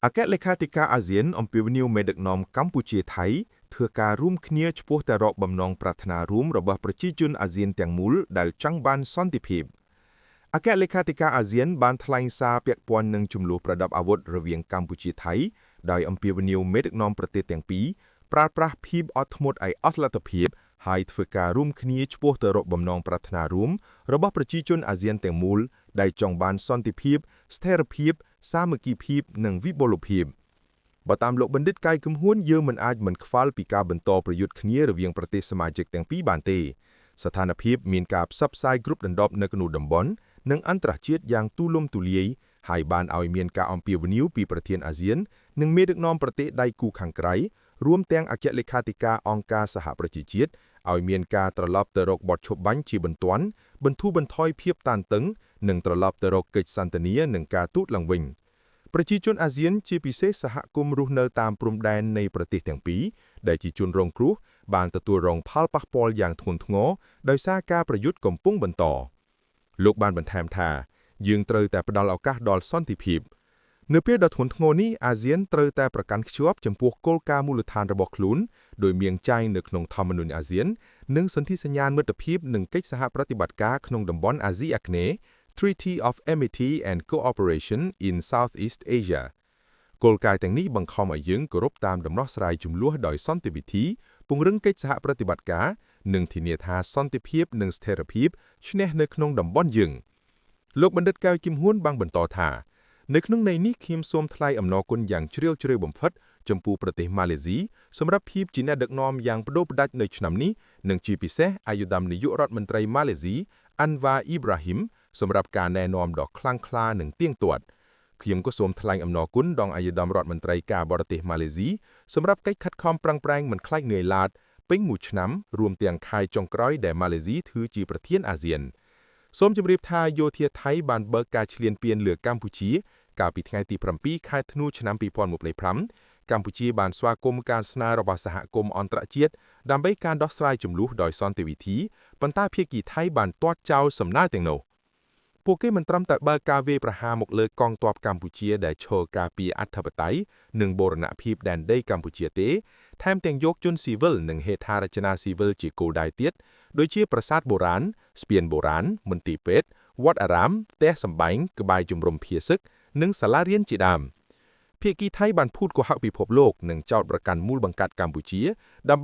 អគ្គលេខាធិការអាស៊ានអំពាវនាវមេដឹកនាំកម្ពុជាថៃធ្វើការរួមគ្នាឆ្ពោះទៅរកបំណងប្រាថ្នារួមរបស់ប្រជាជនអាស៊ានទាំងមូលដែលចង់បានសន្តិភាពអគ្គលេខាធិការអាស៊ានបានថ្លែងសារពាក់ព័ន្ធនឹងជម្លោះប្រដាប់អាវុធរវាងកម្ពុជាថៃដោយអំពាវនាវមេដឹកនាំប្រទេសទាំងពីរប្រើប្រាស់ភាពអត់ធ្មត់ឲ្យអស់លទ្ធភាពហើយធ្វើការរួមគ្នាឆ្ពោះទៅរកបំណងប្រាថ្នារួមរបស់ប្រជាជនអាស៊ានទាំងមូលដែលចង់បានសន្តិភាពស្ថិរភាពសាមគ្គីភាពនិងវិបុលភាពបើតាមលោកបណ្ឌិតកាយគឹមហ៊ួនយើងមិនអាចមិនខ្វល់ពីការបន្តប្រយុទ្ធគ្នារវាងប្រទេសសមាជិកទាំងពីរបានទេស្ថានភាពមានការផ្សព្វផ្សាយគ្រប់ដណ្ដប់នៅក្នុងតំបន់និងអន្តរជាតិយ៉ាងទូលំទូលាយហើយបានឲ្យមានការអំពាវនាវពីប្រធានអាស៊ាននិងមេដឹកនាំប្រទេសដៃគូខាងក្រៅរួមទាំងអគ្គលេខាធិការអង្គការសហប្រជាជាតិឲ្យមានការត្រឡប់ទៅរកបទឈប់បាញ់ជាបន្ទាន់បន្ធូរបន្ថយភាពតានតឹងនិងត្រឡប់ទៅរកកិច្ចសន្ទនានិងការទូតឡើងវិញប្រជាជនអាស៊ានជាពិសេសសហគមន៍រស់នៅតាមព្រំដែននៃប្រទេសទាំងពីរដែលជាជនរងគ្រោះបានទទួលរងផលប៉ះពាល់យ៉ាងធ្ងន់ធ្ងរដោយសារការប្រយុទ្ធកំពុងបន្តលោកបានបន្ថែមថាយើងត្រូវតែផ្ដល់ឱកាសដល់សន្តិភាពនៅពេលដ៏ធ្ងន់ធ្ងរនេះអាស៊ានត្រូវតែប្រកាន់ខ្ជាប់ចំពោះគោលការណ៍មូលដ្ឋានរបស់ខ្លួនដោយមានចែងនៅក្នុងធម្មនុញ្ញអាស៊ាននិងសន្ធិសញ្ញាមិត្តភាពនិងកិច្ចសហប្រតិបត្តិការក្នុងតំបន់អាស៊ីអាគ្នេយ៍ Treaty of Amity and Cooperation in Southeast Asia គោលការណ៍ទាំងនេះបង្ខំឲ្យយើងគោរពតាមដំណោះស្រាយជម្លោះដោយសន្តិវិធីពង្រឹងកិច្ចសហប្រតិបត្តិការនិងធានាថាសន្តិភាពនិងស្ថិរភាពឈ្នះនៅក្នុងតំបន់យើងលោកបណ្ឌិតកៅគឹមហ៊ួនបានបន្តថានៅក្នុងន័យនេះខ្ញុំសូមថ្លែងអំណរគុណយ៉ាងជ្រាលជ្រៅបំផុតចំពោះប្រទេសម៉ាឡេស៊ីសម្រាប់ភាពជាអ្នកដឹកនាំយ៉ាងប្តូរផ្តាច់នៅឆ្នាំនេះនិងជាពិសេសអាយុធនាយករដ្ឋមន្ត្រីម៉ាឡេស៊ីអាន់វ៉ាអ៊ីប្រាហ៊ីមសម្រាប់ការណែនាំដ៏ខ្លាំងក្លានិងទៀងទាត់ខ្ញុំក៏សូមថ្លែងអំណរគុណដល់អាយុធរដ្ឋមន្ត្រីការបរទេសម៉ាឡេស៊ីសម្រាប់កិច្ចខិតខំប្រឹងប្រែងមិនខ្លាចនឿយឡាតពេញមួយឆ្នាំរួមទាំងខែចុងក្រោយដែលម៉ាឡេស៊ីធ្វើជាប្រធានអាស៊ានសូមជម្រាបថាយោធាថៃបានបើកការឈ្លានពានលើកម្ពុជាកាលពីថ្ងៃទី7ខែធ្នូឆ្នាំ2025កម្ពុជាបានស្វាគមន៍ការស្នើរបស់សហគមន៍អន្តរជាតិដើម្បីការដោះស្រាយជម្លោះដោយសន្តិវិធីប៉ុន្តែភាគីថៃបានទាត់ចោលសំណើទាំងនោះពួកគេមិនត្រឹមតែបើកការវាយប្រហារមកលើកងទ័ពកម្ពុជាដែលឈរការពារអធិបតេយ្យនិងបូរណភាពដែនដីកម្ពុជាទេថែមទាំងយកជនស៊ីវិលនិងហេដ្ឋារចនាស៊ីវិលជាគោលដៅទៀតដូចជាប្រាសាទបុរាណស្ពានបុរាណមន្ទីរពេទ្យវត្តអារាមផ្ទះសម្បែងក្បែរជំរំភាសឹកនិងសាលារៀនជាដើមភាគីថៃបានភូតកុហកពិភពលោកនិងចោទប្រកាន់មូលបង្កាត់កម្ពុជាដើម្បី